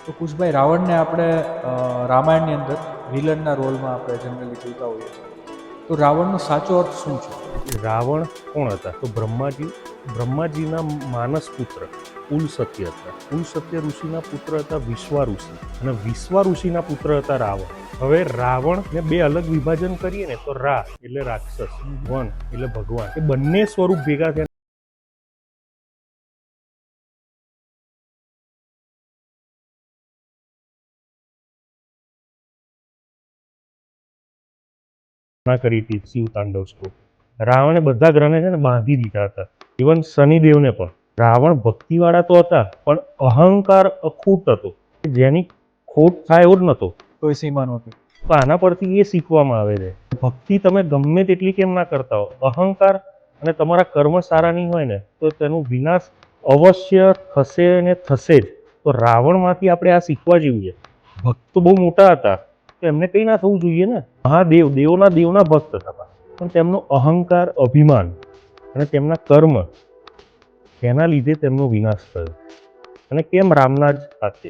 તો કુશભાઈ, રાવણને આપણે રામાયણની અંદર વિલનના રોલમાં આપણે જનરલી જોતા હોઈએ છીએ. તો રાવણનો સાચો અર્થ શું છે? રાવણ કોણ હતા? તો બ્રહ્માજીના માનસ પુત્ર કુલ સત્ય હતા. કુલ સત્ય ઋષિના પુત્ર હતા વિશ્વા ઋષિ, અને વિશ્વા ઋષિના પુત્ર હતા રાવણ. હવે રાવણ ને બે અલગ વિભાજન કરીએ ને તો રા એટલે રાક્ષસ, વન એટલે ભગવાન, એ બંને સ્વરૂપ ભેગા થયા કરી હતી શિવ તાંડવ સ્તોત્ર. રાવણે બધા ગ્રહને છે ને બાંધી દીધા હતા, ઇવન શનિદેવને પણ. રાવણ ભક્તિવાળા તો હતા, પણ અહંકાર અખૂટ હતો, જેની ખોટ થાય એવો જ નહોતો. કોઈ સીમા નહોતી. તો આના પરથી એ શીખવામાં આવે છે, ભક્તિ તમે ગમે તેટલી કેમ ના કરતા હો, અહંકાર અને તમારા કર્મ સારા નહીં હોય ને તો તેનો વિનાશ અવશ્ય થશે ને થશે જ. તો રાવણમાંથી આપણે આ શીખવા જેવું છે. ભક્ત બહુ મોટા હતા, તો એમને કંઈ ના થવું જોઈએ ને. મહાદેવ દેવના ભક્ત હતા, પણ તેમનો અહંકાર, અભિમાન અને તેમના કર્મ, એના લીધે તેમનો વિનાશ થયો. અને કેમ રામના જ હાથે.